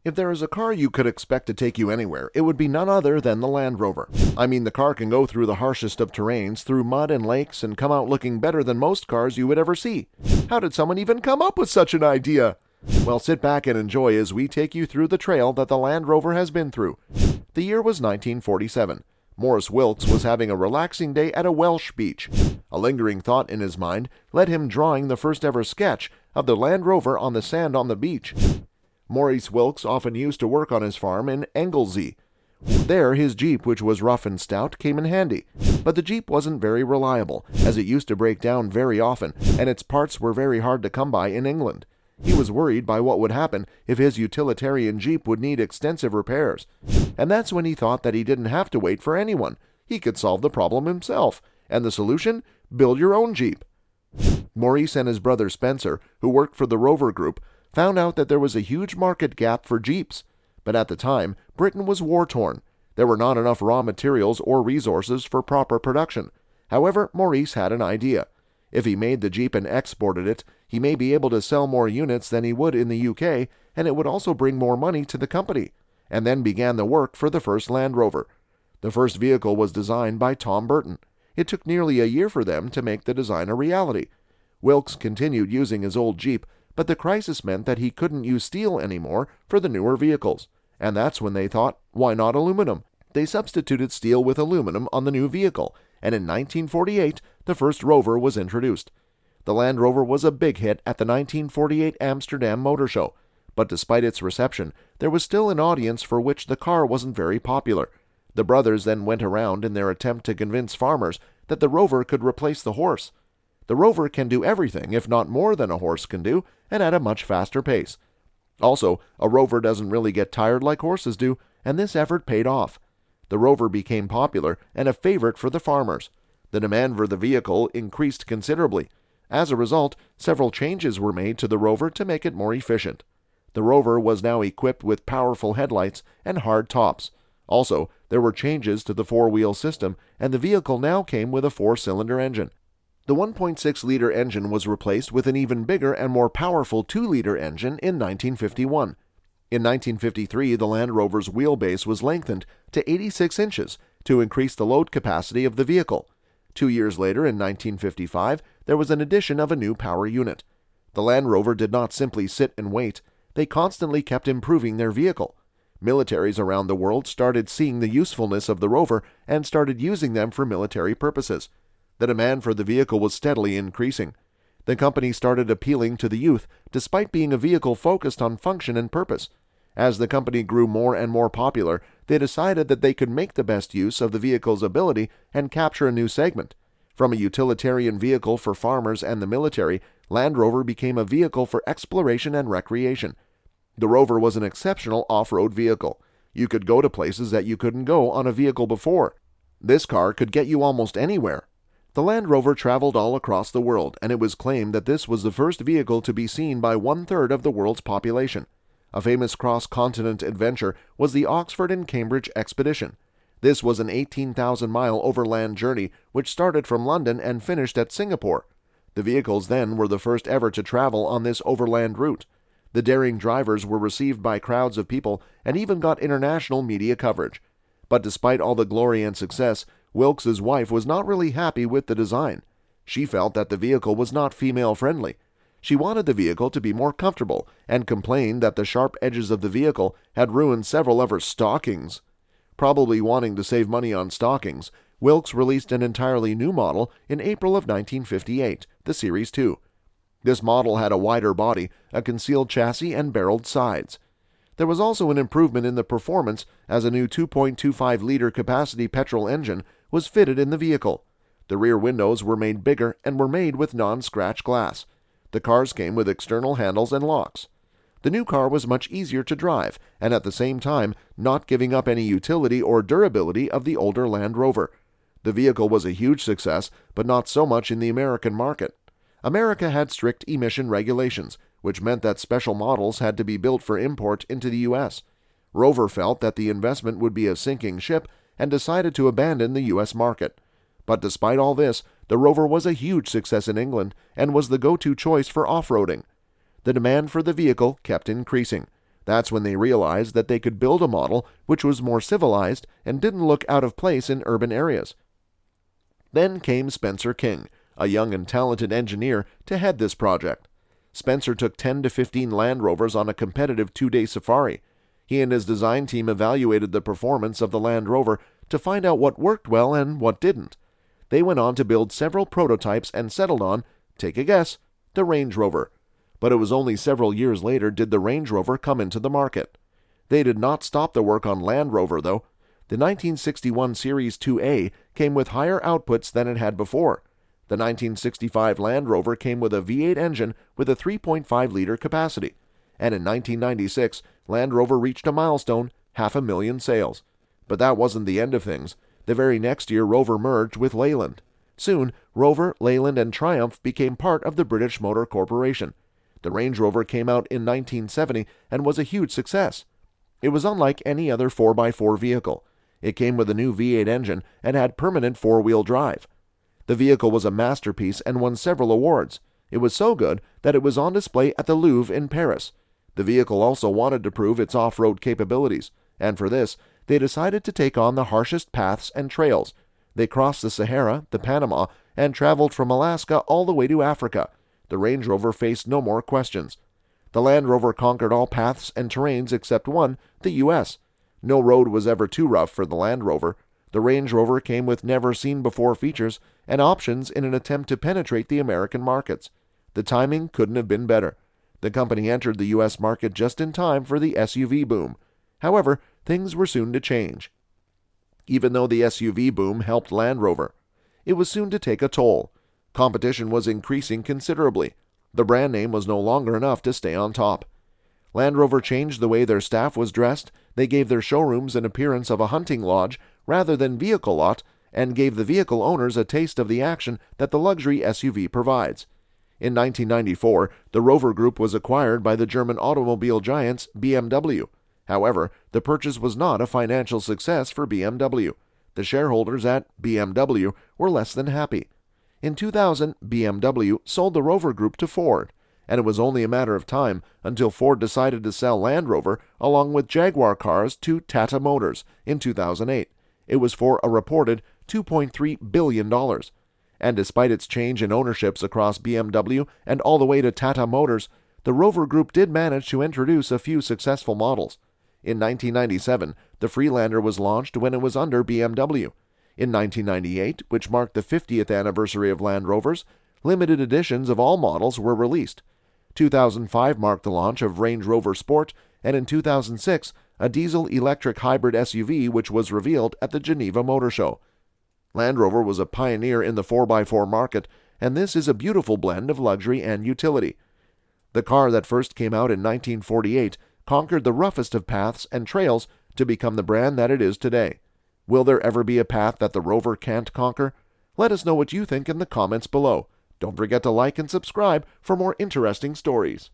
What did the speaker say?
If there is a car you could expect to take you anywhere, it would be none other than the Land Rover. I mean, the car can go through the harshest of terrains, through mud and lakes, and come out looking better than most cars you would ever see. How did someone even come up with such an idea? Well, sit back and enjoy as we take you through the trail that the Land Rover has been through. The year was 1947. Morris Wilks was having a relaxing day at a Welsh beach. A lingering thought in his mind led him drawing the first ever sketch of the Land Rover on the sand on the beach. Maurice Wilks often used to work on his farm in Anglesey. There, his Jeep, which was rough and stout, came in handy. But the Jeep wasn't very reliable, as it used to break down very often, and its parts were very hard to come by in England. He was worried by what would happen if his utilitarian Jeep would need extensive repairs. And that's when he thought that he didn't have to wait for anyone. He could solve the problem himself. And the solution? Build your own Jeep. Maurice and his brother Spencer, who worked for the Rover Group, found out that there was a huge market gap for Jeeps. But at the time, Britain was war-torn. There were not enough raw materials or resources for proper production. However, Maurice had an idea. If he made the Jeep and exported it, he may be able to sell more units than he would in the UK, and it would also bring more money to the company. And then began the work for the first Land Rover. The first vehicle was designed by Tom Burton. It took nearly a year for them to make the design a reality. Wilks continued using his old Jeep, but the crisis meant that he couldn't use steel anymore for the newer vehicles. And that's when they thought, why not aluminum? They substituted steel with aluminum on the new vehicle, and in 1948, the first Rover was introduced. The Land Rover was a big hit at the 1948 Amsterdam Motor Show, but despite its reception, there was still an audience for which the car wasn't very popular. The brothers then went around in their attempt to convince farmers that the Rover could replace the horse. The Rover can do everything, if not more than a horse can do, and at a much faster pace. Also, a Rover doesn't really get tired like horses do, and this effort paid off. The Rover became popular and a favorite for the farmers. The demand for the vehicle increased considerably. As a result, several changes were made to the Rover to make it more efficient. The Rover was now equipped with powerful headlights and hard tops. Also, there were changes to the four-wheel system, and the vehicle now came with a four-cylinder engine. The 1.6-liter engine was replaced with an even bigger and more powerful 2-liter engine in 1951. In 1953, the Land Rover's wheelbase was lengthened to 86 inches to increase the load capacity of the vehicle. 2 years later, in 1955, there was an addition of a new power unit. The Land Rover did not simply sit and wait. They constantly kept improving their vehicle. Militaries around the world started seeing the usefulness of the Rover and started using them for military purposes. The demand for the vehicle was steadily increasing. The company started appealing to the youth, despite being a vehicle focused on function and purpose. As the company grew more and more popular, they decided that they could make the best use of the vehicle's ability and capture a new segment. From a utilitarian vehicle for farmers and the military, Land Rover became a vehicle for exploration and recreation. The Rover was an exceptional off-road vehicle. You could go to places that you couldn't go on a vehicle before. This car could get you almost anywhere. The Land Rover traveled all across the world, and it was claimed that this was the first vehicle to be seen by 1/3 of the world's population. A famous cross-continent adventure was the Oxford and Cambridge expedition. This was an 18,000-mile overland journey which started from London and finished at Singapore. The vehicles then were the first ever to travel on this overland route. The daring drivers were received by crowds of people and even got international media coverage. But despite all the glory and success, Wilkes's wife was not really happy with the design. She felt that the vehicle was not female-friendly. She wanted the vehicle to be more comfortable and complained that the sharp edges of the vehicle had ruined several of her stockings. Probably wanting to save money on stockings, Wilkes released an entirely new model in April of 1958, the Series 2. This model had a wider body, a concealed chassis, and barreled sides. There was also an improvement in the performance as a new 2.25-liter capacity petrol engine was fitted in the vehicle. The rear windows were made bigger and were made with non-scratch glass. The cars came with external handles and locks. The new car was much easier to drive, and at the same time not giving up any utility or durability of the older Land Rover. The vehicle was a huge success, but not so much in the American market. America had strict emission regulations, which meant that special models had to be built for import into the U.S. Rover felt that the investment would be a sinking ship and decided to abandon the U.S. market. But despite all this, the Rover was a huge success in England and was the go-to choice for off-roading. The demand for the vehicle kept increasing. That's when they realized that they could build a model which was more civilized and didn't look out of place in urban areas. Then came Spencer King, a young and talented engineer, to head this project. Spencer took 10 to 15 Land Rovers on a competitive 2-day safari. He and his design team evaluated the performance of the Land Rover to find out what worked well and what didn't. They went on to build several prototypes and settled on, take a guess, the Range Rover. But it was only several years later did the Range Rover come into the market. They did not stop the work on Land Rover, though. The 1961 Series 2A came with higher outputs than it had before. The 1965 Land Rover came with a V8 engine with a 3.5-liter capacity. And in 1996, Land Rover reached a milestone, 500,000 sales. But that wasn't the end of things. The very next year, Rover merged with Leyland. Soon, Rover, Leyland, and Triumph became part of the British Motor Corporation. The Range Rover came out in 1970 and was a huge success. It was unlike any other 4x4 vehicle. It came with a new V8 engine and had permanent four-wheel drive. The vehicle was a masterpiece and won several awards. It was so good that it was on display at the Louvre in Paris. The vehicle also wanted to prove its off-road capabilities, and for this, they decided to take on the harshest paths and trails. They crossed the Sahara, the Panama, and traveled from Alaska all the way to Africa. The Range Rover faced no more questions. The Land Rover conquered all paths and terrains except one, the U.S. No road was ever too rough for the Land Rover. The Range Rover came with never-seen-before features and options in an attempt to penetrate the American markets. The timing couldn't have been better. The company entered the U.S. market just in time for the SUV boom. However, things were soon to change. Even though the SUV boom helped Land Rover, it was soon to take a toll. Competition was increasing considerably. The brand name was no longer enough to stay on top. Land Rover changed the way their staff was dressed. They gave their showrooms an appearance of a hunting lodge rather than vehicle lot, and gave the vehicle owners a taste of the action that the luxury SUV provides. In 1994, the Rover Group was acquired by the German automobile giants BMW. However, the purchase was not a financial success for BMW. The shareholders at BMW were less than happy. In 2000, BMW sold the Rover Group to Ford, and it was only a matter of time until Ford decided to sell Land Rover along with Jaguar cars to Tata Motors in 2008. It was for a reported $2.3 billion. And despite its change in ownerships across BMW and all the way to Tata Motors, the Rover Group did manage to introduce a few successful models. In 1997, the Freelander was launched when it was under BMW. In 1998, which marked the 50th anniversary of Land Rovers, limited editions of all models were released. 2005 marked the launch of Range Rover Sport, and in 2006, a diesel-electric hybrid SUV which was revealed at the Geneva Motor Show. Land Rover was a pioneer in the 4x4 market, and this is a beautiful blend of luxury and utility. The car that first came out in 1948 conquered the roughest of paths and trails to become the brand that it is today. Will there ever be a path that the Rover can't conquer? Let us know what you think in the comments below. Don't forget to like and subscribe for more interesting stories.